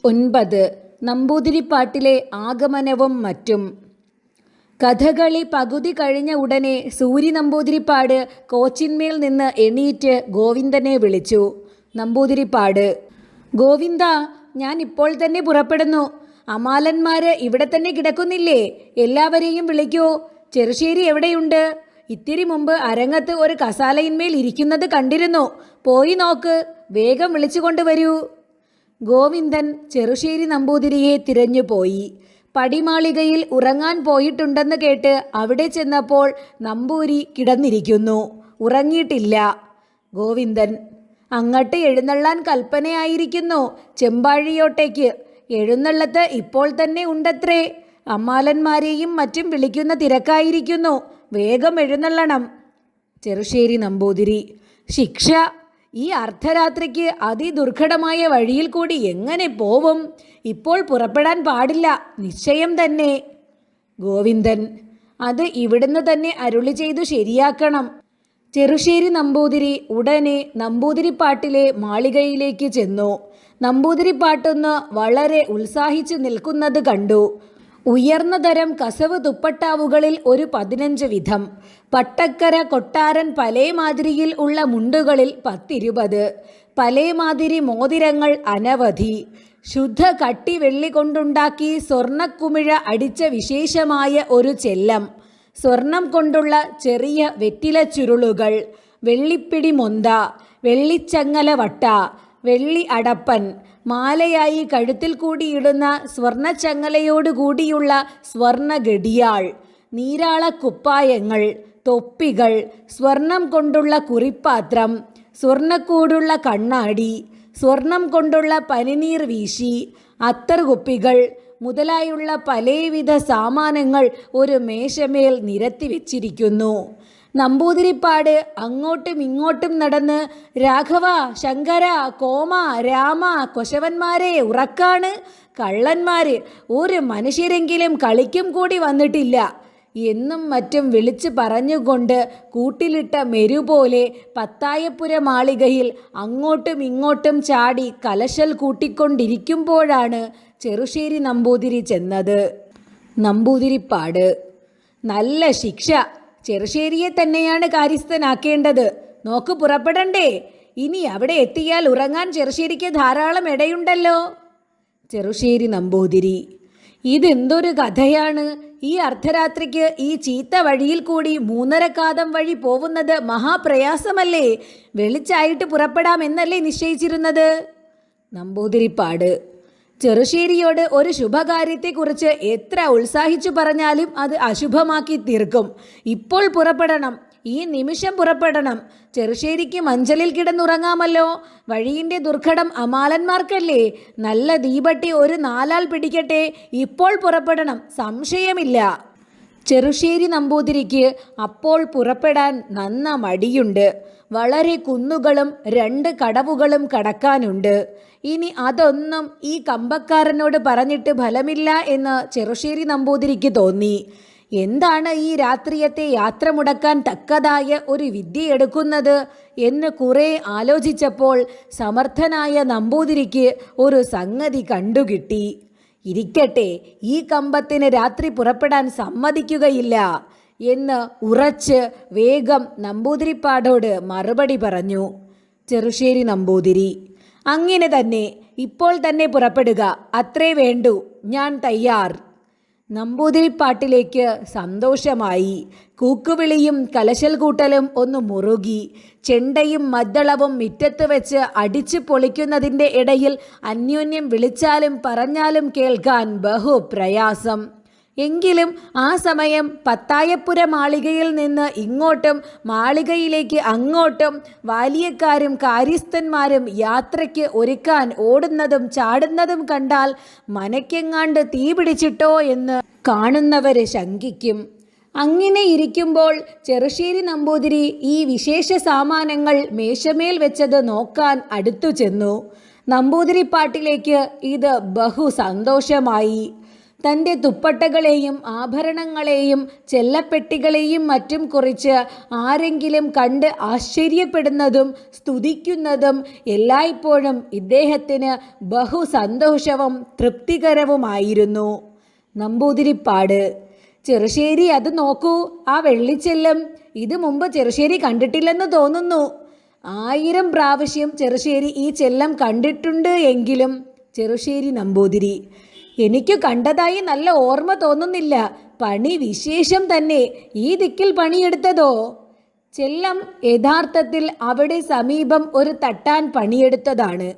9. നമ്പൂതിരിപ്പാട്ടിലെ ആഗമനവും മറ്റും. കഥകളി പകുതി കഴിഞ്ഞ ഉടനെ സൂരി നമ്പൂതിരിപ്പാട് കോച്ചിന്മേൽ നിന്ന് എണീറ്റ് ഗോവിന്ദനെ വിളിച്ചു. നമ്പൂതിരിപ്പാട്: ഗോവിന്ദ, ഞാൻ ഇപ്പോൾ തന്നെ പുറപ്പെടുന്നു. അമാലന്മാര് ഇവിടെ തന്നെ കിടക്കുന്നില്ലേ? എല്ലാവരെയും വിളിക്കൂ. ചെറുശ്ശേരി എവിടെയുണ്ട്? ഇത്തിരി മുമ്പ് അരങ്ങത്ത് ഒരു കസാലയിന്മേൽ ഇരിക്കുന്നത് കണ്ടിരുന്നു. പോയി നോക്ക്. വേഗം വിളിച്ചുകൊണ്ടുവരൂ. ഗോവിന്ദൻ ചെറുശ്ശേരി നമ്പൂതിരിയെ തിരഞ്ഞുപോയി. പടിമാളികയിൽ ഉറങ്ങാൻ പോയിട്ടുണ്ടെന്ന് കേട്ട് അവിടെ ചെന്നപ്പോൾ നമ്പൂരി കിടന്നിരിക്കുന്നു. ഉറങ്ങിയിട്ടില്ല. ഗോവിന്ദൻ: അങ്ങട്ട് എഴുന്നള്ളാൻ കൽപ്പനയായിരിക്കുന്നു. ചെമ്പാഴിയോട്ടേക്ക് എഴുന്നള്ളത്ത് ഇപ്പോൾ തന്നെ ഉണ്ടത്രേ. അമ്മാലന്മാരെയും മറ്റും വിളിക്കുന്ന തിരക്കായിരിക്കുന്നു. വേഗം എഴുന്നള്ളണം. ചെറുശ്ശേരി നമ്പൂതിരി: ശിക്ഷ! ഈ അർദ്ധരാത്രിക്ക് അതിദുർഘടമായ വഴിയിൽ കൂടി എങ്ങനെ പോവും? ഇപ്പോൾ പുറപ്പെടാൻ പാടില്ല, നിശ്ചയം തന്നെ. ഗോവിന്ദൻ: അത് ഇവിടുന്ന് തന്നെ അരുളി ചെയ്തു ശരിയാക്കണം. ചെറുശ്ശേരി നമ്പൂതിരി ഉടനെ നമ്പൂതിരിപ്പാട്ടിലെ മാളികയിലേക്ക് ചെന്നു. നമ്പൂതിരിപ്പാട്ടൊന്ന് വളരെ ഉത്സാഹിച്ചു നിൽക്കുന്നത് കണ്ടു. ഉയർന്ന തരം കസവ് തുപ്പട്ടാവുകളിൽ ഒരു 15 വിധം, പട്ടക്കര കൊട്ടാരൻ പലേ മാതിരിയിൽ ഉള്ള മുണ്ടുകളിൽ 10-20, പലേ മാതിരി മോതിരങ്ങൾ അനവധി, ശുദ്ധ കട്ടി വെള്ളി കൊണ്ടുണ്ടാക്കി സ്വർണ്ണക്കുമിഴ അടിച്ച വിശേഷമായ ഒരു ചെല്ലം, സ്വർണം കൊണ്ടുള്ള ചെറിയ വെറ്റില ചുരുളുകൾ, വെള്ളിപ്പിടി മൊന്ത, വെള്ളിച്ചങ്ങല വട്ട, വെള്ളി അടപ്പൻ, മാലയായി കഴുത്തിൽ കൂടിയിടുന്ന സ്വർണ്ണച്ചങ്ങലയോടുകൂടിയുള്ള സ്വർണ്ണ ഗഡിയാൾ, നീരാളക്കുപ്പായങ്ങൾ, തൊപ്പികൾ, സ്വർണം കൊണ്ടുള്ള കുറിപ്പാത്രം, സ്വർണ്ണക്കൂടുള്ള കണ്ണാടി, സ്വർണം കൊണ്ടുള്ള പനിനീർ വീശി, അത്തർകുപ്പികൾ മുതലായുള്ള പലവിധ സാമാനങ്ങൾ ഒരു മേശമേൽ നിരത്തി വെച്ചിരിക്കുന്നു. നമ്പൂതിരിപ്പാട് അങ്ങോട്ടും ഇങ്ങോട്ടും നടന്ന് രാഘവ, ശങ്കര, കോമ, രാമ, കൊശവന്മാരെ ഉറക്കാണ്. കള്ളന്മാര് ഒരു മനുഷ്യരെങ്കിലും കളിക്കും കൂടി വന്നിട്ടില്ല എന്നും മറ്റും വിളിച്ചു പറഞ്ഞുകൊണ്ട് കൂട്ടിലിട്ട മെരുപോലെ പത്തായപ്പുര മാളികയിൽ അങ്ങോട്ടും ഇങ്ങോട്ടും ചാടി കലശൽ കൂട്ടിക്കൊണ്ടിരിക്കുമ്പോഴാണ് ചെറുശ്ശേരി നമ്പൂതിരി ചെന്നത്. നമ്പൂതിരിപ്പാട്: നല്ല ശിക്ഷ! ചെറുശ്ശേരിയെ തന്നെയാണ് കാര്യസ്ഥനാക്കേണ്ടത്. നോക്ക്, പുറപ്പെടണ്ടേ? ഇനി അവിടെ എത്തിയാൽ ഉറങ്ങാൻ ചെറുശ്ശേരിക്ക് ധാരാളം ഇടയുണ്ടല്ലോ. ചെറുശ്ശേരി നമ്പൂതിരി: ഇതെന്തൊരു കഥയാണ്! ഈ അർദ്ധരാത്രിക്ക് ഈ ചീത്ത വഴിയിൽ കൂടി 3.5 കാതം വഴി പോകുന്നത് മഹാപ്രയാസമല്ലേ? വെളിച്ചായിട്ട് പുറപ്പെടാമെന്നല്ലേ നിശ്ചയിച്ചിരുന്നത്? നമ്പൂതിരിപ്പാട്: ചെറുശ്ശേരിയോട് ഒരു ശുഭകാര്യത്തെക്കുറിച്ച് എത്ര ഉത്സാഹിച്ചു പറഞ്ഞാലും അത് അശുഭമാക്കി തീർക്കും. ഇപ്പോൾ പുറപ്പെടണം, ഈ നിമിഷം പുറപ്പെടണം. ചെറുശ്ശേരിക്ക് മഞ്ചലിൽ കിടന്നുറങ്ങാമല്ലോ. വഴിയിൻ്റെ ദുർഘടം അമാലന്മാർക്കല്ലേ? നല്ല ദീപട്ടി ഒരു 4 ആൾ പിടിക്കട്ടെ. ഇപ്പോൾ പുറപ്പെടണം, സംശയമില്ല. ചെറുശ്ശേരി നമ്പൂതിരിക്ക് അപ്പോൾ പുറപ്പെടാൻ നന്ന മടിയുണ്ട്. വളരെ കുന്നുകളും 2 കടവുകളും കടക്കാനുണ്ട്. ഇനി അതൊന്നും ഈ കമ്പക്കാരനോട് പറഞ്ഞിട്ട് ഫലമില്ല എന്ന് ചെറുശ്ശേരി നമ്പൂതിരിക്ക് തോന്നി. എന്താണ് ഈ രാത്രിയത്തെ യാത്ര മുടക്കാൻ തക്കതായ ഒരു വിദ്യ എടുക്കുന്നത് എന്ന് കുറേ ആലോചിച്ചപ്പോൾ സമർത്ഥനായ നമ്പൂതിരിക്ക് ഒരു സംഗതി കണ്ടുകിട്ടി. ഇരിക്കട്ടെ, ഈ കമ്പത്തിന് രാത്രി പുറപ്പെടാൻ സമ്മതിക്കുകയില്ല എന്ന് ഉറച്ച് വേഗം നമ്പൂതിരിപ്പാടോട് മറുപടി പറഞ്ഞു. ചെറുശ്ശേരി നമ്പൂതിരി: അങ്ങനെ തന്നെ, ഇപ്പോൾ തന്നെ പുറപ്പെടുക, അത്രേ വേണ്ടു. ഞാൻ തയ്യാർ. നമ്പൂതിരിപ്പാട്ടിലേക്ക് സന്തോഷമായി. കൂക്കുവിളിയും കലശൽ കൂട്ടലും ഒന്ന് മുറുകി. ചെണ്ടയും മദ്ദളവും മുറ്റത്ത് വെച്ച് അടിച്ചു പൊളിക്കുന്നതിൻ്റെ ഇടയിൽ അന്യോന്യം വിളിച്ചാലും പറഞ്ഞാലും കേൾക്കാൻ ബഹുപ്രയാസം. എങ്കിലും ആ സമയം പത്തായപ്പുര മാളികയിൽ നിന്ന് ഇങ്ങോട്ടും മാളികയിലേക്ക് അങ്ങോട്ടും വാലിയക്കാരും കാര്യസ്ഥന്മാരും യാത്രയ്ക്ക് ഒരുക്കാൻ ഓടുന്നതും ചാടുന്നതും കണ്ടാൽ മനക്കെങ്ങാണ്ട് തീ പിടിച്ചിട്ടോ എന്ന് കാണുന്നവര് ശങ്കിക്കും. അങ്ങനെ ഇരിക്കുമ്പോൾ ചെറുശ്ശേരി നമ്പൂതിരി ഈ വിശേഷ സാമാനങ്ങൾ മേശമേൽ വെച്ചത് നോക്കാൻ അടുത്തു ചെന്നു. നമ്പൂതിരിപ്പാട്ടിലേക്ക് ഇത് ബഹു സന്തോഷമായി. തൻ്റെ തുപ്പട്ടകളെയും ആഭരണങ്ങളെയും ചെല്ലപ്പെട്ടികളെയും മറ്റും കുറിച്ച് ആരെങ്കിലും കണ്ട് ആശ്ചര്യപ്പെടുന്നതും സ്തുതിക്കുന്നതും എല്ലായ്പ്പോഴും ഇദ്ദേഹത്തിന് ബഹുസന്തോഷവും തൃപ്തികരവുമായിരുന്നു. നമ്പൂതിരിപ്പാട്: ചെറുശ്ശേരി അത് നോക്കൂ, ആ വെള്ളിച്ചെല്ലം. ഇത് മുമ്പ് ചെറുശ്ശേരി കണ്ടിട്ടില്ലെന്ന് തോന്നുന്നു. 1000 പ്രാവശ്യം ചെറുശ്ശേരി ഈ ചെല്ലം കണ്ടിട്ടുണ്ട് എങ്കിലും. ചെറുശ്ശേരി നമ്പൂതിരി: എനിക്ക് കണ്ടതായി നല്ല ഓർമ്മ തോന്നുന്നില്ല. പണി വിശേഷം തന്നെ. ഈ ദിക്കിൽ പണിയെടുത്തതോ? ചെല്ലം യഥാർത്ഥത്തിൽ അവിടെ സമീപം ഒരു തട്ടാൻ പണിയെടുത്തതാണ്.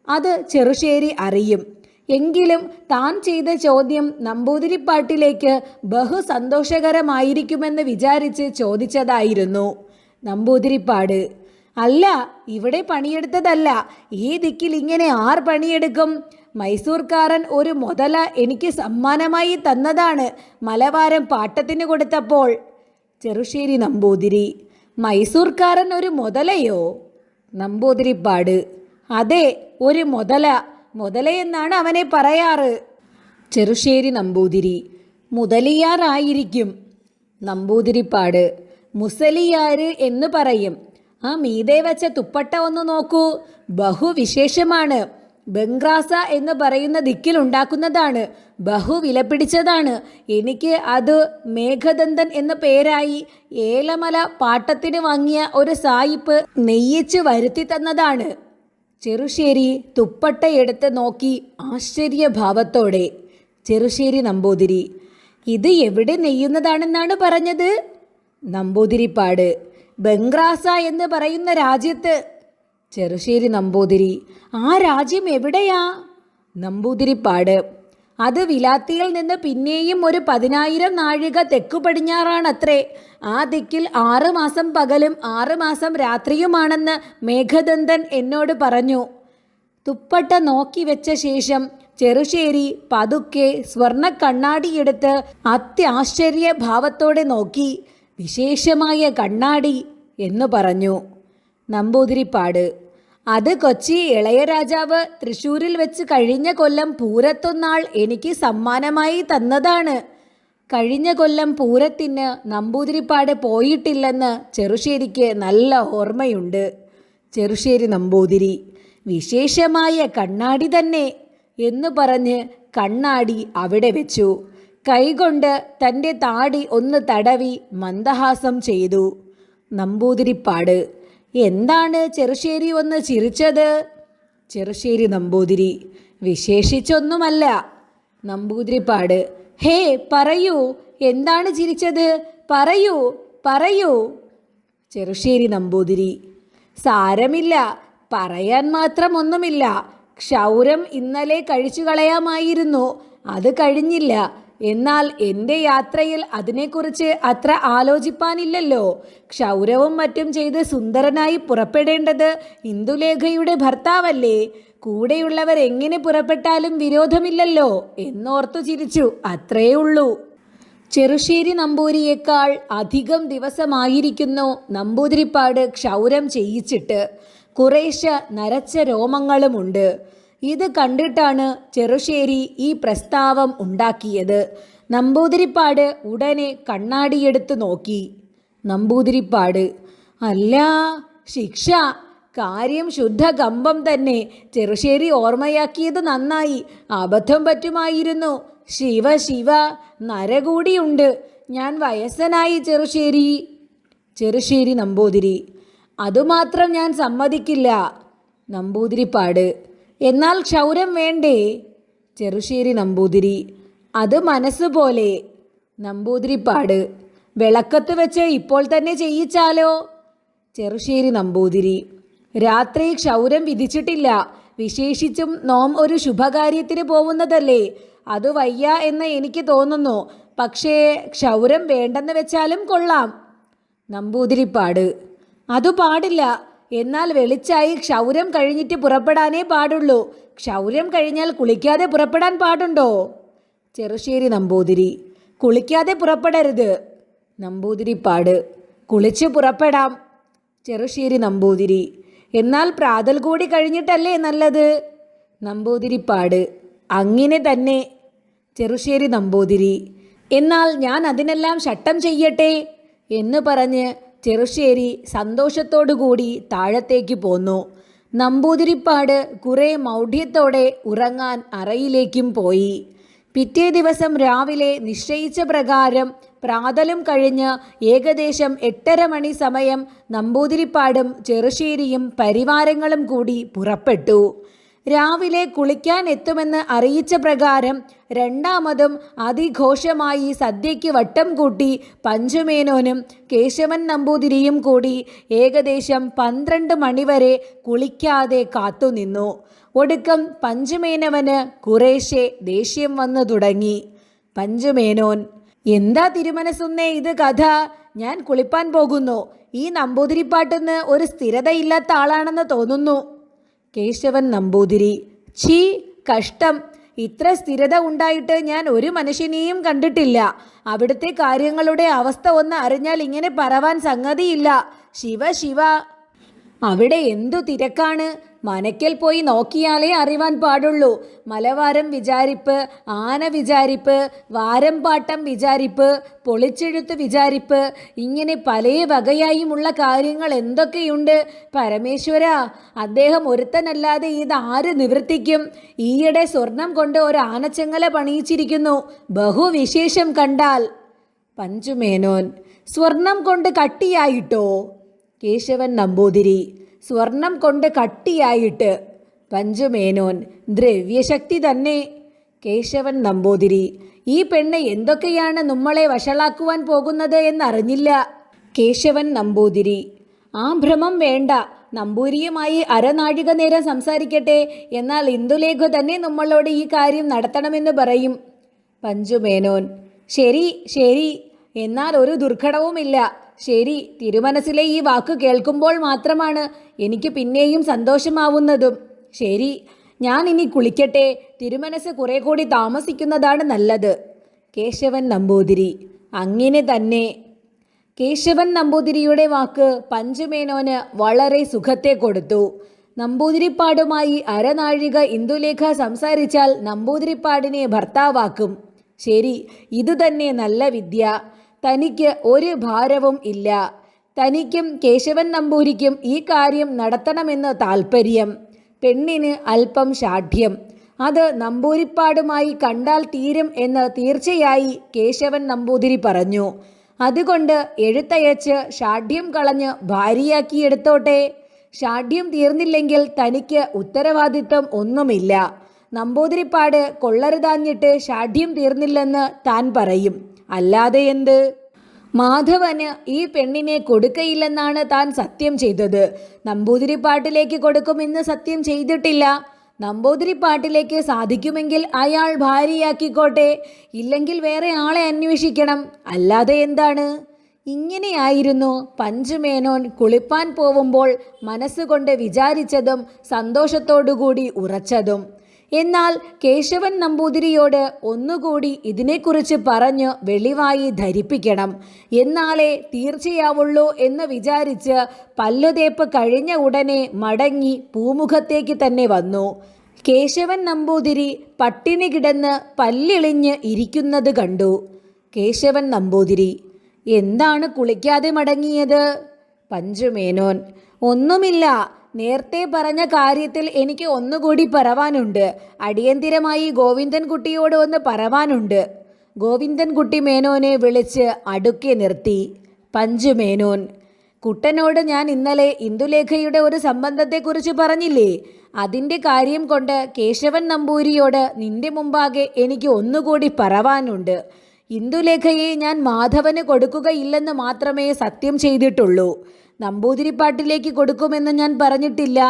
അത് ചെറുശ്ശേരി അറിയും. എങ്കിലും താൻ ചെയ്ത ചോദ്യം നമ്പൂതിരിപ്പാട്ടിലേക്ക് ബഹുസന്തോഷകരമായിരിക്കുമെന്ന് വിചാരിച്ച് ചോദിച്ചതായിരുന്നു. നമ്പൂതിരിപ്പാട്: അല്ല, ഇവിടെ പണിയെടുത്തതല്ല. ഈ ദിക്കിൽ ഇങ്ങനെ ആർ പണിയെടുക്കും? മൈസൂർക്കാരൻ ഒരു മുതല എനിക്ക് സമ്മാനമായി തന്നതാണ് മലവാരം പാട്ടത്തിന് കൊടുത്തപ്പോൾ. ചെറുശ്ശേരി നമ്പൂതിരി: മൈസൂർക്കാരൻ ഒരു മുതലയോ? നമ്പൂതിരിപ്പാട്: അതെ, ഒരു മുതല. മുതലയെന്നാണ് അവനെ പറയാറ്. ചെറുശ്ശേരി നമ്പൂതിരി: മുതലിയാറായിരിക്കും. നമ്പൂതിരിപ്പാട്: മുസലിയാര് എന്ന് പറയും. ആ മീതെ വച്ച തുപ്പട്ട ഒന്ന് നോക്കൂ, ബഹുവിശേഷമാണ്. ബംഗ്രാസ എന്ന് പറയുന്ന ദിക്കിലുണ്ടാക്കുന്നതാണ്. ബഹു വിലപിടിച്ചതാണ്. എനിക്ക് അത് മേഘദന്തൻ എന്ന പേരായി ഏലമല പാട്ടത്തിന് വാങ്ങിയ ഒരു സായിപ്പ് നെയ്യിച്ച് വരുത്തി തന്നതാണ്. ചെറുശ്ശേരി തുപ്പട്ടയെടുത്ത് നോക്കി ആശ്ചര്യഭാവത്തോടെ. ചെറുശ്ശേരി നമ്പൂതിരി: ഇത് എവിടെ നെയ്യുന്നതാണെന്നാണ് പറഞ്ഞത്? നമ്പൂതിരിപ്പാട്: ബംഗ്രാസ എന്ന് പറയുന്ന രാജ്യത്ത്. ചെറുശ്ശേരി നമ്പൂതിരി: ആ രാജ്യം എവിടെയാ? നമ്പൂതിരിപ്പാട്: അത് വിലാത്തിയിൽ നിന്ന് പിന്നെയും ഒരു 10,000 നാഴിക തെക്കു പടിഞ്ഞാറാണത്രേ. ആ ദിക്കിൽ 6 മാസം പകലും 6 മാസം രാത്രിയുമാണെന്ന് മേഘദന്തൻ എന്നോട് പറഞ്ഞു. തുപ്പട്ട നോക്കി വെച്ച ശേഷം ചെറുശ്ശേരി പതുക്കെ സ്വർണ്ണ കണ്ണാടിയെടുത്ത് അത്യാശ്ചര്യഭാവത്തോടെ നോക്കി. വിശേഷമായ കണ്ണാടി എന്ന് പറഞ്ഞു. നമ്പൂതിരിപ്പാട്: അത് കൊച്ചി ഇളയരാജാവ് തൃശ്ശൂരിൽ വെച്ച് കഴിഞ്ഞ കൊല്ലം പൂരത്തൊന്നാൾ എനിക്ക് സമ്മാനമായി തന്നതാണ്. കഴിഞ്ഞ കൊല്ലം പൂരത്തിന് നമ്പൂതിരിപ്പാട് പോയിട്ടില്ലെന്ന് ചെറുശ്ശേരിക്ക് നല്ല ഓർമ്മയുണ്ട്. ചെറുശ്ശേരി നമ്പൂതിരി: വിശേഷമായ കണ്ണാടി തന്നെ എന്ന് പറഞ്ഞ് കണ്ണാടി അവിടെ വെച്ചു. കൈകൊണ്ട് തൻ്റെ താടി ഒന്ന് തടവി മന്ദഹാസം ചെയ്തു. നമ്പൂതിരിപ്പാട്: എന്താണ് ചെറുശ്ശേരി ഒന്ന് ചിരിച്ചത്? ചെറുശ്ശേരി നമ്പൂതിരി: വിശേഷിച്ചൊന്നുമല്ല. നമ്പൂതിരിപ്പാട്: ഹേ, പറയൂ, എന്താണ് ചിരിച്ചത്? പറയൂ പറയൂ. ചെറുശ്ശേരി നമ്പൂതിരി: സാരമില്ല, പറയാൻ മാത്രം ഒന്നുമില്ല. ക്ഷൗരം ഇന്നലെ കഴിച്ചു കളയാമായിരുന്നു. അത് കഴിഞ്ഞില്ല. എന്നാൽ എൻ്റെ യാത്രയിൽ അതിനെക്കുറിച്ച് അത്ര ആലോചിപ്പാനില്ലല്ലോ. ക്ഷൗരവും മറ്റും ചെയ്ത് സുന്ദരനായി പുറപ്പെടേണ്ടത് ഇന്ദുലേഖയുടെ ഭർത്താവല്ലേ. കൂടെയുള്ളവർ എങ്ങനെ പുറപ്പെട്ടാലും വിരോധമില്ലല്ലോ എന്നോർത്തു ചിരിച്ചു, അത്രയേ ഉള്ളൂ. ചെറുശ്ശേരി നമ്പൂരിയേക്കാൾ അധികം ദിവസമായിരിക്കുന്നു നമ്പൂതിരിപ്പാട് ക്ഷൗരം ചെയ്യിച്ചിട്ട്. കുറേശ്ശെ നരച്ച രോമങ്ങളുമുണ്ട്. ഇത് കണ്ടിട്ടാണ് ചെറുശ്ശേരി ഈ പ്രസ്താവം ഉണ്ടാക്കിയത്. നമ്പൂതിരിപ്പാട് ഉടനെ കണ്ണാടിയെടുത്ത് നോക്കി. നമ്പൂതിരിപ്പാട്: അല്ല, ശിക്ഷ. കാര്യം ശുദ്ധ കമ്പം തന്നെ. ചെറുശ്ശേരി ഓർമ്മയാക്കിയത് നന്നായി. അബദ്ധം പറ്റുമായിരുന്നു. ശിവ ശിവ, നരകൂടിയുണ്ട്. ഞാൻ വയസ്സനായി ചെറുശ്ശേരി. ചെറുശ്ശേരി നമ്പൂതിരി: അതുമാത്രം ഞാൻ സമ്മതിക്കില്ല. നമ്പൂതിരിപ്പാട്: എന്നാൽ ക്ഷൗരം വേണ്ടേ? ചെറുശ്ശേരി നമ്പൂതിരി: അത് മനസ്സുപോലെ. നമ്പൂതിരിപ്പാട്: വിളക്കത്ത് വെച്ച് ഇപ്പോൾ തന്നെ ചെയ്യിച്ചാലോ? ചെറുശ്ശേരി നമ്പൂതിരി: രാത്രി ക്ഷൗരം വിധിച്ചിട്ടില്ല. വിശേഷിച്ചും നോം ഒരു ശുഭകാര്യത്തിന് പോകുന്നതല്ലേ. അത് വയ്യ എന്ന് എനിക്ക് തോന്നുന്നു. പക്ഷേ ക്ഷൗരം വേണ്ടെന്ന് വെച്ചാലും കൊള്ളാം. നമ്പൂതിരിപ്പാട്: അതു പാടില്ല. എന്നാൽ വെളിച്ചായി ക്ഷൗരം കഴിഞ്ഞിട്ട് പുറപ്പെടാനേ പാടുള്ളൂ. ക്ഷൗരം കഴിഞ്ഞാൽ കുളിക്കാതെ പുറപ്പെടാൻ പാടുണ്ടോ? ചെറുശ്ശേരി നമ്പൂതിരി: കുളിക്കാതെ പുറപ്പെടരുത്. നമ്പൂതിരിപ്പാട്: കുളിച്ച് പുറപ്പെടാം. ചെറുശ്ശേരി നമ്പൂതിരി: എന്നാൽ പ്രാതൽ കൂടി കഴിഞ്ഞിട്ടല്ലേ നല്ലത്? നമ്പൂതിരിപ്പാട്: അങ്ങനെ തന്നെ. ചെറുശ്ശേരി നമ്പൂതിരി. എന്നാൽ ഞാൻ അതിനെല്ലാം ശട്ടം ചെയ്യട്ടെ എന്ന് പറഞ്ഞ് ചെറുശ്ശേരി സന്തോഷത്തോടുകൂടി താഴത്തേക്ക് പോന്നു. നമ്പൂതിരിപ്പാട് കുറെ മൗഢ്യത്തോടെ ഉറങ്ങാൻ അറയിലേക്കും പോയി. പിറ്റേ ദിവസം രാവിലെ നിശ്ചയിച്ച പ്രകാരം പ്രാതലും കഴിഞ്ഞ് ഏകദേശം 8:30 മണി സമയം നമ്പൂതിരിപ്പാടും ചെറുശ്ശേരിയും പരിവാരങ്ങളും കൂടി പുറപ്പെട്ടു. രാവിലെ കുളിക്കാൻ എത്തുമെന്ന് അറിയിച്ച പ്രകാരം രണ്ടാമതും അതിഘോഷമായി സദ്യയ്ക്ക് വട്ടം കൂട്ടി പഞ്ചുമേനോനും കേശവൻ നമ്പൂതിരിയും കൂടി ഏകദേശം 12 മണിവരെ കുളിക്കാതെ കാത്തുനിന്നു. ഒടുക്കം പഞ്ചുമേനവന് കുറേശ്ശെ ദേഷ്യം വന്നു തുടങ്ങി. പഞ്ചുമേനോൻ: എന്താ തിരുമനസുന്നേ ഇത് കഥ? ഞാൻ കുളിപ്പാൻ പോകുന്നു. ഈ നമ്പൂതിരിപ്പാട്ടിന് ഒരു സ്ഥിരതയില്ലാത്ത ആളാണെന്ന് തോന്നുന്നു. കേശവൻ നമ്പൂതിരി: ഛീ, കഷ്ടം! ഇത്ര സ്ഥിരത ഉണ്ടായിട്ട് ഞാൻ ഒരു മനുഷ്യനെയും കണ്ടിട്ടില്ല. അവിടുത്തെ കാര്യങ്ങളുടെ അവസ്ഥ ഒന്ന് അറിഞ്ഞാൽ ഇങ്ങനെ പറവാൻ സംഗതിയില്ല. ശിവ ശിവ! അവിടെ എന്തു തിരക്കാണ്! മനക്കൽ പോയി നോക്കിയാലേ അറിവാൻ പാടുള്ളൂ. മലവാരം വിചാരിപ്പ്, ആന വിചാരിപ്പ്, വാരംപാട്ടം വിചാരിപ്പ്, പൊളിച്ചെഴുത്ത് വിചാരിപ്പ്, ഇങ്ങനെ പല വകയായുമുള്ള കാര്യങ്ങൾ എന്തൊക്കെയുണ്ട്! പരമേശ്വര, അദ്ദേഹം ഒരുത്തനല്ലാതെ ഇതാര് നിവർത്തിക്കും? ഈയിടെ സ്വർണം കൊണ്ട് ഒരു ആനച്ചങ്ങല പണിയിച്ചിരിക്കുന്നു. ബഹുവിശേഷം കണ്ടാൽ. പഞ്ചുമേനോൻ: സ്വർണം കൊണ്ട് കട്ടിയായിട്ടോ? കേശവൻ നമ്പൂതിരി: സ്വർണം കൊണ്ട് കട്ടിയായിട്ട്. പഞ്ചുമേനോൻ: ദ്രവ്യശക്തി തന്നെ. കേശവൻ നമ്പൂതിരി: ഈ പെണ്ണ് എന്തൊക്കെയാണ് നമ്മളെ വഷളാക്കുവാൻ പോകുന്നത് എന്നറിഞ്ഞില്ല. കേശവൻ നമ്പൂതിരി: ആ ഭ്രമം വേണ്ട. നമ്പൂരിയുമായി അരനാഴിക നേരം സംസാരിക്കട്ടെ. എന്നാൽ ഇന്ദുലേഖ തന്നെ നമ്മളോട് ഈ കാര്യം നടത്തണമെന്ന് പറയും. പഞ്ചുമേനോൻ: ശരി ശരി, എന്നാൽ ഒരു ദുർഘടവുമില്ല. ശരി, തിരുമനസിലെ ഈ വാക്ക് കേൾക്കുമ്പോൾ മാത്രമാണ് എനിക്ക് പിന്നെയും സന്തോഷമാവുന്നതും. ശരി, ഞാൻ ഇനി കുളിക്കട്ടെ. തിരുമനസ് കുറെ കൂടി താമസിക്കുന്നതാണ് നല്ലത്. കേശവൻ നമ്പൂതിരി: അങ്ങനെ തന്നെ. കേശവൻ നമ്പൂതിരിയുടെ വാക്ക് പഞ്ചുമേനോന് വളരെ സുഖത്തെ കൊടുത്തു. നമ്പൂതിരിപ്പാടുമായി അരനാഴിക ഇന്ദുലേഖ സംസാരിച്ചാൽ നമ്പൂതിരിപ്പാടിനെ ഭർത്താവാക്കും. ശരി, ഇതുതന്നെ നല്ല വിദ്യ. തനിക്ക് ഒരു ഭാരവും ഇല്ല. തനിക്കും കേശവൻ നമ്പൂരിക്കും ഈ കാര്യം നടത്തണമെന്ന് താൽപ്പര്യം. പെണ്ണിന് അല്പം ശാഠ്യം. അത് നമ്പൂരിപ്പാടുമായി കണ്ടാൽ തീരും എന്ന് തീർച്ചയായി കേശവൻ നമ്പൂതിരി പറഞ്ഞു. അതുകൊണ്ട് എഴുത്തയച്ച് ശാഠ്യം കളഞ്ഞ് ഭാര്യയാക്കിയെടുത്തോട്ടെ. ശാഠ്യം തീർന്നില്ലെങ്കിൽ തനിക്ക് ഉത്തരവാദിത്വം ഒന്നുമില്ല. നമ്പൂതിരിപ്പാട് കൊള്ളരുതാഞ്ഞിട്ട് ശാഠ്യം തീർന്നില്ലെന്ന് താൻ പറയും. അല്ലാതെ എന്ത്? മാധവന് ഈ പെണ്ണിനെ കൊടുക്കയില്ലെന്നാണ് താൻ സത്യം ചെയ്തത്. നമ്പൂതിരിപ്പാട്ടിലേക്ക് കൊടുക്കുമെന്ന് സത്യം ചെയ്തിട്ടില്ല. നമ്പൂതിരിപ്പാട്ടിലേക്ക് സാധിക്കുമെങ്കിൽ അയാൾ ഭാര്യയാക്കിക്കോട്ടെ. ഇല്ലെങ്കിൽ വേറെ ആളെ അന്വേഷിക്കണം. അല്ലാതെ എന്താണ്? ഇങ്ങനെയായിരുന്നു പഞ്ചുമേനോൻ കുളിപ്പാൻ പോവുമ്പോൾ മനസ്സുകൊണ്ട് വിചാരിച്ചതും സന്തോഷത്തോടുകൂടി ഉറച്ചതും. എന്നാൽ കേശവൻ നമ്പൂതിരിയോട് ഒന്നുകൂടി ഇതിനെക്കുറിച്ച് പറഞ്ഞ് വെളിവായി ധരിപ്പിക്കണം. എന്നാലേ തീർച്ചയാവുള്ളൂ എന്ന് വിചാരിച്ച് പല്ലുതേപ്പ് കഴിഞ്ഞ ഉടനെ മടങ്ങി പൂമുഖത്തേക്ക് തന്നെ വന്നു. കേശവൻ നമ്പൂതിരി പട്ടിണി കിടന്ന് പല്ലിളിഞ്ഞ് ഇരിക്കുന്നത് കണ്ടു. കേശവൻ നമ്പൂതിരി: എന്താണ് കുളിക്കാതെ മടങ്ങിയത്? പഞ്ചുമേനോൻ: ഒന്നുമില്ല. നേരത്തെ പറഞ്ഞ കാര്യത്തിൽ എനിക്ക് ഒന്നുകൂടി പറവാനുണ്ട്. അടിയന്തിരമായി ഗോവിന്ദൻകുട്ടിയോട് ഒന്ന് പറവാനുണ്ട്. ഗോവിന്ദൻകുട്ടി മേനോനെ വിളിച്ച് അടുക്കെ നിർത്തി. പഞ്ചുമേനോൻ: കുട്ടനോട് ഞാൻ ഇന്നലെ ഇന്ദുലേഖയുടെ ഒരു സംബന്ധത്തെക്കുറിച്ച് പറഞ്ഞില്ലേ? അതിൻ്റെ കാര്യം കൊണ്ട് കേശവൻ നമ്പൂരിയോട് നിന്റെ മുമ്പാകെ എനിക്ക് ഒന്നുകൂടി പറവാനുണ്ട്. ഇന്ദുലേഖയെ ഞാൻ മാധവന് കൊടുക്കുകയില്ലെന്ന് മാത്രമേ സത്യം ചെയ്തിട്ടുള്ളൂ. നമ്പൂതിരിപ്പാട്ടിലേക്ക് കൊടുക്കുമെന്ന് ഞാൻ പറഞ്ഞിട്ടില്ല.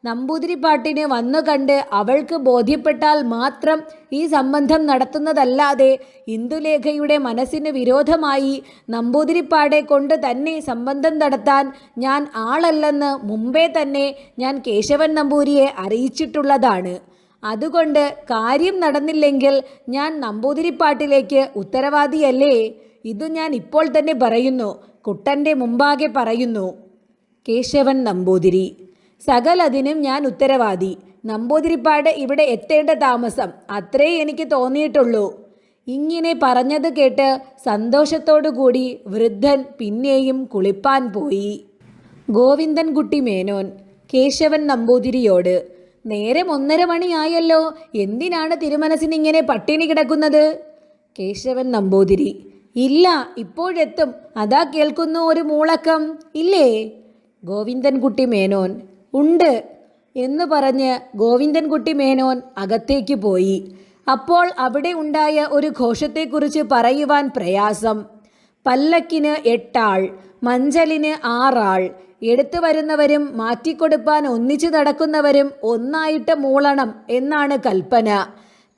നമ്പൂതിരിപ്പാട്ടിന് വന്നു കണ്ട് അവൾക്ക് ബോധ്യപ്പെട്ടാൽ മാത്രം ഈ സംബന്ധം നടത്തുന്നതല്ലാതെ ഇന്ദുലേഖയുടെ മനസ്സിന് വിരോധമായി നമ്പൂതിരിപ്പാടെ കൊണ്ട് തന്നെ സംബന്ധം നടത്താൻ ഞാൻ ആളല്ലെന്ന് മുമ്പേ തന്നെ ഞാൻ കേശവൻ നമ്പൂരിയെ അറിയിച്ചിട്ടുള്ളതാണ്. അതുകൊണ്ട് കാര്യം നടന്നില്ലെങ്കിൽ ഞാൻ നമ്പൂതിരിപ്പാട്ടിലേക്ക് ഉത്തരവാദിയല്ലേ? ഇത് ഞാൻ ഇപ്പോൾ തന്നെ പറയുന്നു. കുട്ടൻ്റെ മുമ്പാകെ പറയുന്നു. കേശവൻ നമ്പൂതിരി: സകലതിനും ഞാൻ ഉത്തരവാദി. നമ്പൂതിരിപ്പാട് ഇവിടെ എത്തേണ്ട താമസം അത്രേ എനിക്ക് തോന്നിയിട്ടുള്ളൂ. ഇങ്ങനെ പറഞ്ഞത് കേട്ട് സന്തോഷത്തോടുകൂടി വൃദ്ധൻ പിന്നെയും കുളിപ്പാൻ പോയി. ഗോവിന്ദൻകുട്ടി മേനോൻ കേശവൻ നമ്പൂതിരിയോട്, നേരം 1:30 മണിയായല്ലോ, എന്തിനാണ് തിരുമനസിനിങ്ങനെ പട്ടിണി കിടക്കുന്നത്? കേശവൻ നമ്പൂതിരി, ഇല്ല, ഇപ്പോഴെത്തും, അതാ കേൾക്കുന്നു ഒരു മൂളക്കം, ഇല്ലേ? ഗോവിന്ദൻകുട്ടി മേനോൻ, ഉണ്ട് എന്ന് പറഞ്ഞ് ഗോവിന്ദൻകുട്ടി മേനോൻ അകത്തേക്ക് പോയി. അപ്പോൾ അവിടെ ഉണ്ടായ ഒരു ഘോഷത്തെക്കുറിച്ച് പറയുവാൻ പ്രയാസം. പല്ലക്കിന് 8 ആൾ, മഞ്ചലിന് 6 ആൾ, എടുത്തു വരുന്നവരും മാറ്റിക്കൊടുപ്പാൻ ഒന്നിച്ചു നടക്കുന്നവരും ഒന്നായിട്ട് മൂളണം എന്നാണ് കൽപ്പന.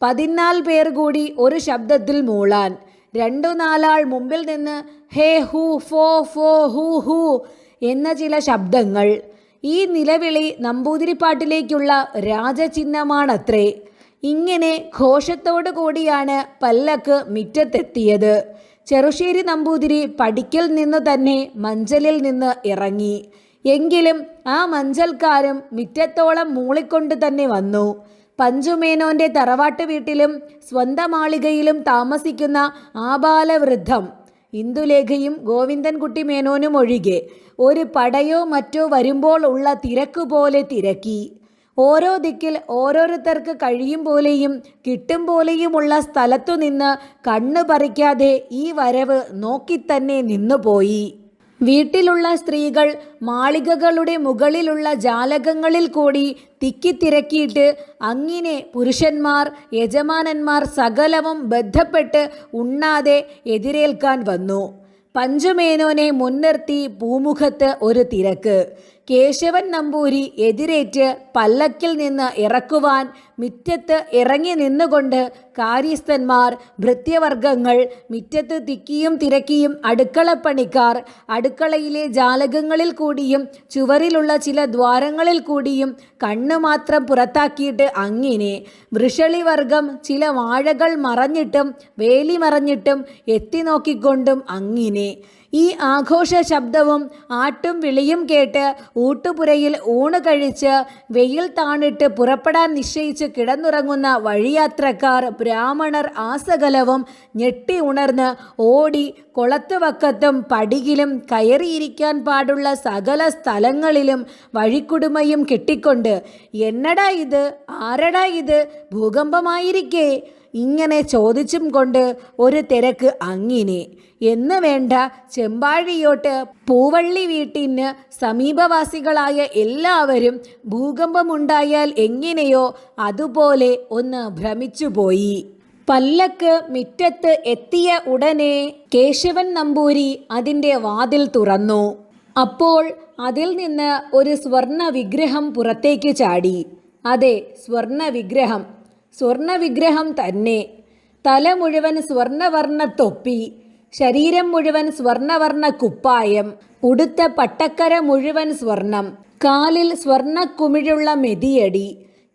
14 പേർ കൂടി ഒരു ശബ്ദത്തിൽ മൂളാൻ. 2-4 ആൾ മുമ്പിൽ നിന്ന് ഹേ ഹൂ ഫോ ഫോ ഹൂ ഹൂ എന്ന ചില ശബ്ദങ്ങൾ. ഈ നിലവിളി നമ്പൂതിരിപ്പാട്ടിലേക്കുള്ള രാജചിഹ്നമാണത്രേ. ഇങ്ങനെ ഘോഷത്തോടു കൂടിയാണ് പല്ലക്ക് മുറ്റത്തെത്തിയത്. ചെറുശ്ശേരി നമ്പൂതിരി പടിക്കൽ നിന്ന് തന്നെ മഞ്ചലിൽ നിന്ന് ഇറങ്ങി. എങ്കിലും ആ മഞ്ചൽക്കാരും മുറ്റത്തോളം മൂളിക്കൊണ്ട് തന്നെ വന്നു. പഞ്ചുമേനോന്റെ തറവാട്ട് വീട്ടിലും സ്വന്തം മാളികയിലും താമസിക്കുന്ന ആബാലവൃദ്ധം ഇന്ദുലേഖയും ഗോവിന്ദൻകുട്ടി മേനോനും ഒഴികെ ഒരു പടയോ മറ്റോ വരുമ്പോൾ ഉള്ള തിരക്കുപോലെ തിരക്കി. ഓരോ ദിക്കിൽ ഓരോരുത്തർക്ക് കഴിയും പോലെയും കിട്ടും പോലെയുമുള്ള സ്ഥലത്തു നിന്ന് കണ്ണു പറിക്കാതെ ഈ വരവ് നോക്കിത്തന്നെ നിന്നുപോയി. വീട്ടിലുള്ള സ്ത്രീകൾ മാളികകളുടെ മുകളിലുള്ള ജാലകങ്ങളിൽ കൂടി തിക്കിത്തിരക്കിയിട്ട് അങ്ങനെ പുരുഷന്മാർ യജമാനന്മാർ സകലവും ബന്ധപ്പെട്ട് ഉണ്ണാതെ എതിരേൽക്കാൻ വന്നു. പഞ്ചുമേനോനെ മുൻനിർത്തി പൂമുഖത്ത് ഒരു തിരക്ക്. കേശവൻ നമ്പൂരി എതിരേറ്റ് പല്ലക്കിൽ നിന്ന് ഇറക്കുവാൻ മുറ്റത്ത് ഇറങ്ങി നിന്നുകൊണ്ട് കാര്യസ്ഥന്മാർ, ഭൃത്യവർഗങ്ങൾ, മുറ്റത്ത് തിക്കിയും തിരക്കിയും അടുക്കളപ്പണിക്കാർ, അടുക്കളയിലെ ജാലകങ്ങളിൽ കൂടിയും ചുവരിലുള്ള ചില ദ്വാരങ്ങളിൽ കൂടിയും കണ്ണു മാത്രം പുറത്താക്കിയിട്ട് അങ്ങനെ വൃഷളിവർഗം ചില വാഴകൾ മറഞ്ഞിട്ടും വേലി മറഞ്ഞിട്ടും എത്തി നോക്കിക്കൊണ്ടും അങ്ങനെ ഈ ആഘോഷ ശബ്ദവും ആട്ടും വിളിയും കേട്ട് ഊട്ടുപുരയിൽ ഊണ് കഴിച്ച് വെയിൽ താണിട്ട് പുറപ്പെടാൻ നിശ്ചയിച്ച് കിടന്നുറങ്ങുന്ന വഴിയാത്രക്കാർ, ബ്രാഹ്മണർ ആസകലവും ഞെട്ടി ഉണർന്ന് ഓടി കൊളത്തുവക്കത്തും പടിയിലും കയറിയിരിക്കാൻ പാടുള്ള സകല സ്ഥലങ്ങളിലും വഴിക്കുടുമയും കെട്ടിക്കൊണ്ട് എന്നടാ ഇത്, ആരടാ ഇത്, ഭൂകമ്പമായിരിക്കേ ഇങ്ങനെ ചോദിച്ചും കൊണ്ട് ഒരു തിരക്ക് അങ്ങനെ. എന്ന് വേണ്ട ചെമ്പാഴിയോട്ട് പൂവള്ളി വീട്ടിന് സമീപവാസികളായ എല്ലാവരും ഭൂകമ്പമുണ്ടായാൽ എങ്ങനെയോ അതുപോലെ ഒന്ന് ഭ്രമിച്ചുപോയി. പല്ലക്ക് മുറ്റത്ത് എത്തിയ ഉടനെ കേശവൻ നമ്പൂരി അതിൻ്റെ വാതിൽ തുറന്നു. അപ്പോൾ അതിൽ നിന്ന് ഒരു സ്വർണ്ണ വിഗ്രഹം പുറത്തേക്ക് ചാടി. അതെ, സ്വർണ്ണ വിഗ്രഹം തന്നെ. തല മുഴുവൻ സ്വർണ്ണവർണ്ണ തൊപ്പി, ശരീരം മുഴുവൻ സ്വർണ്ണവർണ്ണ കുപ്പായം, ഉടുത്ത പട്ടക്കര മുഴുവൻ സ്വർണം, കാലിൽ സ്വർണ്ണക്കുമിഴുള്ള മെതിയടി,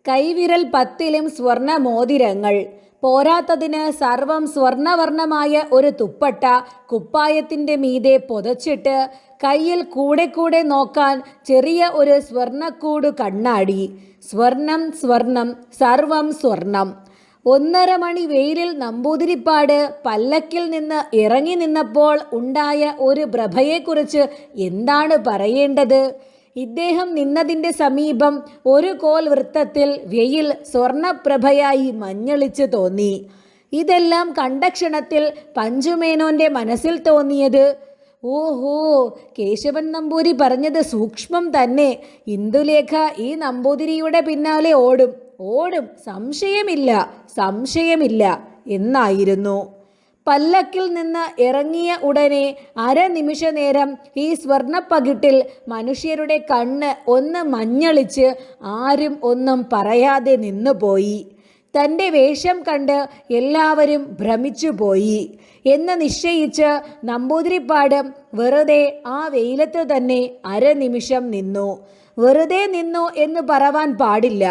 കൈവിരൽ 10ലും സ്വർണ്ണ മോതിരങ്ങൾ, പോരാത്തതിന് സർവം സ്വർണ്ണവർണ്ണമായ ഒരു തുപ്പട്ട കുപ്പായത്തിൻ്റെ മീതെ പൊതച്ചിട്ട് കയ്യിൽ കൂടെ കൂടെ നോക്കാൻ ചെറിയ ഒരു സ്വർണ്ണക്കൂട് കണ്ണാടി. സ്വർണം സ്വർണം സർവം സ്വർണം. 1:30 മണി വെയിലിൽ നമ്പൂതിരിപ്പാട് പല്ലക്കിൽ നിന്ന് ഇറങ്ങി നിന്നപ്പോൾ ഉണ്ടായ ഒരു പ്രഭയെക്കുറിച്ച് എന്താണ് പറയേണ്ടത്? ഇദ്ദേഹം നിന്നതിൻ്റെ സമീപം ഒരു കോൽ വൃത്തത്തിൽ വെയിൽ സ്വർണപ്രഭയായി മഞ്ഞളിച്ച് തോന്നി. ഇതെല്ലാം കണ്ട ക്ഷണത്തിൽ പഞ്ചുമേനോന്റെ മനസ്സിൽ തോന്നിയത്, ഓഹോ, കേശവൻ നമ്പൂരി പറഞ്ഞത് സൂക്ഷ്മം തന്നെ. ഇന്ദുലേഖ ഈ നമ്പൂതിരിയുടെ പിന്നാലെ ഓടും, സംശയമില്ല എന്നായിരുന്നു. പല്ലക്കിൽ നിന്ന് ഇറങ്ങിയ ഉടനെ അരനിമിഷ നേരം ഈ സ്വർണ്ണപ്പകിട്ടിൽ മനുഷ്യരുടെ കണ്ണ് ഒന്ന് മഞ്ഞളിച്ച് ആരും ഒന്നും പറയാതെ നിന്നുപോയി. തൻ്റെ വേഷം കണ്ട് എല്ലാവരും ഭ്രമിച്ചുപോയി എന്ന് നിശ്ചയിച്ച് നമ്പൂതിരിപ്പാട് വെറുതെ ആ വെയിലത്ത് തന്നെ അരനിമിഷം നിന്നു. വെറുതെ നിന്നു എന്ന് പറവാൻ പാടില്ല.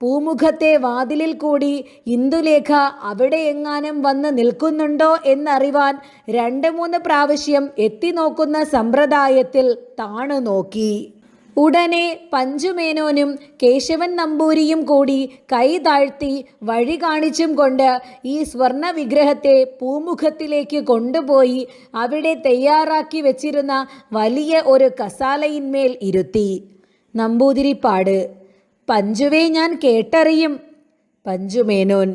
പൂമുഖത്തെ വാതിലിൽ കൂടി ഇന്ദുലേഖ അവിടെ എങ്ങാനും വന്ന് നിൽക്കുന്നുണ്ടോ എന്നറിവാൻ 2-3 പ്രാവശ്യം എത്തി നോക്കുന്ന സമ്പ്രദായത്തിൽ താണു നോക്കി. ഉടനെ പഞ്ചുമേനോനും കേശവൻ നമ്പൂരിയും കൂടി കൈ താഴ്ത്തി വഴി കാണിച്ചും കൊണ്ട് ഈ സ്വർണ വിഗ്രഹത്തെ പൂമുഖത്തിലേക്ക് കൊണ്ടുപോയി അവിടെ തയ്യാറാക്കി വെച്ചിരുന്ന വലിയ ഒരു കസാലയിന്മേൽ ഇരുത്തി. നമ്പൂതിരിപ്പാട്: പഞ്ചുവേ, ഞാൻ കേട്ടറിയും. പഞ്ചുമേനോൻ: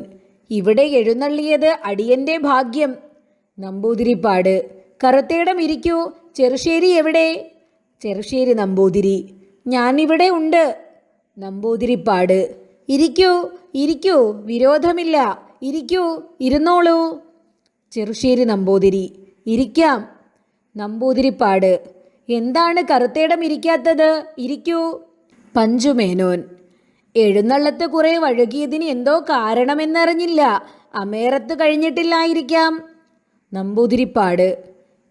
ഇവിടെ എഴുന്നള്ളിയത് അടിയന്റെ ഭാഗ്യം. നമ്പൂതിരിപ്പാട്: കറുത്തേടം ഇരിക്കൂ. ചെറുശ്ശേരി എവിടെ? ചെറുശ്ശേരി നമ്പൂതിരി: ഞാനിവിടെ ഉണ്ട്. നമ്പൂതിരിപ്പാട്: ഇരിക്കൂ ഇരിക്കൂ, വിരോധമില്ല, ഇരിക്കൂ, ഇരുന്നോളൂ. ചെറുശ്ശേരി നമ്പൂതിരി: ഇരിക്കാം. നമ്പൂതിരിപ്പാട്: എന്താണ് കറുത്തേടം ഇരിക്കാത്തത്? ഇരിക്കൂ. പഞ്ചുമേനോൻ: എഴുന്നള്ളത്ത് കുറെ വഴുകിയതിന് എന്തോ കാരണമെന്നറിഞ്ഞില്ല. അമേറത്ത് കഴിഞ്ഞിട്ടില്ലായിരിക്കാം. നമ്പൂതിരിപ്പാട്: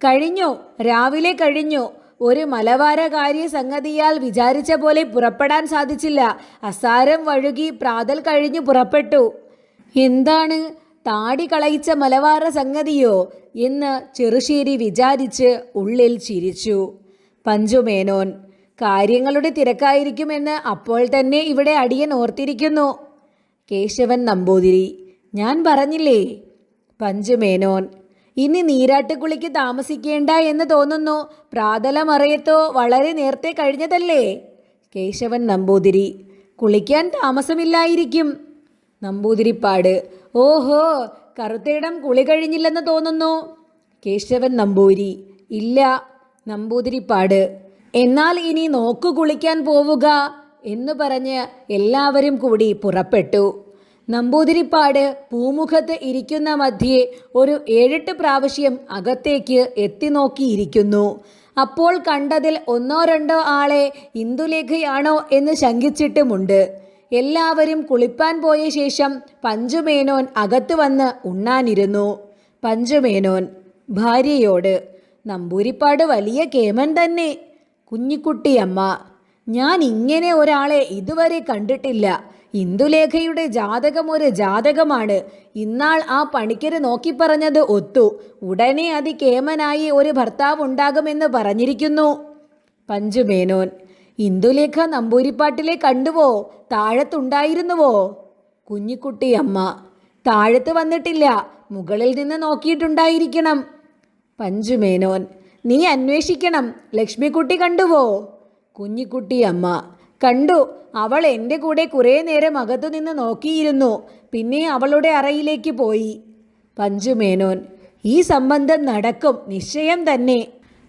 കഴിഞ്ഞു, രാവിലെ കഴിഞ്ഞു. ഒരു മലവാരകാര്യ സംഗതിയാൽ വിചാരിച്ച പോലെ പുറപ്പെടാൻ സാധിച്ചില്ല. അസാരം വഴുകി പ്രാതൽ കഴിഞ്ഞു പുറപ്പെട്ടു. എന്താണ്, താടി കളയിച്ച മലവാര സംഗതിയോ എന്ന് ചെറുശ്ശേരി വിചാരിച്ച് ഉള്ളിൽ ചിരിച്ചു. പഞ്ചുമേനോൻ: കാര്യങ്ങളുടെ തിരക്കായിരിക്കുമെന്ന് അപ്പോൾ തന്നെ ഇവിടെ അടിയൻ ഓർത്തിരിക്കുന്നു. കേശവൻ നമ്പൂതിരി: ഞാൻ പറഞ്ഞില്ലേ. പഞ്ചുമേനോൻ: ഇനി നീരാട്ടുകുളിക്ക് താമസിക്കേണ്ട എന്ന് തോന്നുന്നു. പ്രാതലമറയത്തോ വളരെ നേരത്തെ കഴിഞ്ഞതല്ലേ. കേശവൻ നമ്പൂതിരി: കുളിക്കാൻ താമസമില്ലായിരിക്കും. നമ്പൂതിരിപ്പാട്: ഓഹോ, കറുത്തേടം കുളി കഴിഞ്ഞില്ലെന്ന് തോന്നുന്നു. കേശവൻ നമ്പൂരി: ഇല്ല. നമ്പൂതിരിപ്പാട്: എന്നാൽ ഇനി നോക്കു കുളിക്കാൻ പോവുക എന്നു പറഞ്ഞ് എല്ലാവരും കൂടി പുറപ്പെട്ടു. നമ്പൂതിരിപ്പാട് പൂമുഖത്ത് ഇരിക്കുന്ന മധ്യേ ഒരു 7-8 പ്രാവശ്യം അകത്തേക്ക് എത്തി നോക്കിയിരിക്കുന്നു. അപ്പോൾ കണ്ടതിൽ 1-2 ആളെ ഇന്ദുലേഖയാണോ എന്ന് ശങ്കിച്ചിട്ടുമുണ്ട്. എല്ലാവരും കുളിപ്പാൻ പോയ ശേഷം പഞ്ചുമേനോൻ അകത്ത് വന്ന് ഉണ്ണാനിരുന്നു. പഞ്ചുമേനോൻ ഭാര്യയോട്: നമ്പൂരിപ്പാട് വലിയ കേമൻ തന്നെ. കുഞ്ഞിക്കുട്ടിയമ്മ: ഞാൻ ഇങ്ങനെ ഒരാളെ ഇതുവരെ കണ്ടിട്ടില്ല. ഇന്ദുലേഖയുടെ ജാതകം ഒരു ജാതകമാണ്. ഇന്നാൾ ആ പണിക്കര് നോക്കിപ്പറഞ്ഞത് ഒത്തു. ഉടനെ അതികേമനായി ഒരു ഭർത്താവ് ഉണ്ടാകുമെന്ന് പറഞ്ഞിരിക്കുന്നു. പഞ്ചുമേനോൻ: ഇന്ദുലേഖ നമ്പൂരിപ്പാട്ടിലെ കണ്ടുവോ? താഴത്തുണ്ടായിരുന്നുവോ? കുഞ്ഞിക്കുട്ടിയമ്മ: താഴത്ത് വന്നിട്ടില്ല. മുകളിൽ നിന്ന് നോക്കിയിട്ടുണ്ടായിരിക്കണം. പഞ്ചുമേനോൻ: നീ അന്വേഷിക്കണം. ലക്ഷ്മിക്കുട്ടി കണ്ടുവോ? കുഞ്ഞിക്കുട്ടിയമ്മ: കണ്ടു. അവൾ എൻ്റെ കൂടെ കുറേ നേരം അകത്തു നിന്ന് നോക്കിയിരുന്നു. പിന്നെ അവളുടെ അറയിലേക്ക് പോയി. പഞ്ചുമേനോൻ: ഈ സംബന്ധം നടക്കും, നിശ്ചയം തന്നെ.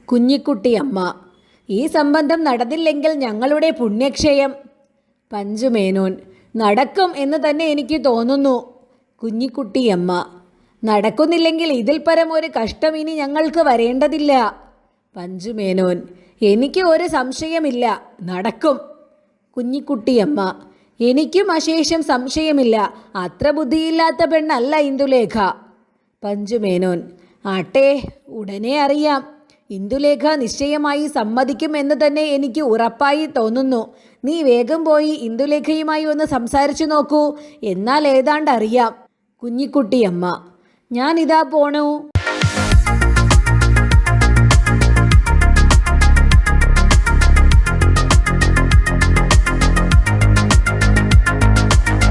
കുഞ്ഞിക്കുട്ടിയമ്മ: ഈ സംബന്ധം നടന്നില്ലെങ്കിൽ ഞങ്ങളുടെ പുണ്യക്ഷയം. പഞ്ചുമേനോൻ: നടക്കും എന്ന് തന്നെ എനിക്ക് തോന്നുന്നു. കുഞ്ഞിക്കുട്ടിയമ്മ: നടക്കുന്നില്ലെങ്കിൽ ഇതിൽ പരം ഒരു കഷ്ടം ഇനി ഞങ്ങൾക്ക് വരേണ്ടതില്ല. പഞ്ചുമേനോൻ: എനിക്ക് ഒരു സംശയമില്ല, നടക്കും. കുഞ്ഞിക്കുട്ടിയമ്മ: എനിക്കും അശേഷം സംശയമില്ല. അത്ര ബുദ്ധിയില്ലാത്ത പെണ്ണല്ല ഇന്ദുലേഖ. പഞ്ചുമേനോൻ: ആട്ടെ, ഉടനെ അറിയാം. ഇന്ദുലേഖ നിശ്ചയമായി സമ്മതിക്കും എന്ന് തന്നെ എനിക്ക് ഉറപ്പായി തോന്നുന്നു. നീ വേഗം പോയി ഇന്ദുലേഖയുമായി ഒന്ന് സംസാരിച്ചു നോക്കൂ. എന്നാൽ ഏതാണ്ട് അറിയാം. കുഞ്ഞിക്കുട്ടിയമ്മ: ഞാനിതാ പോണു.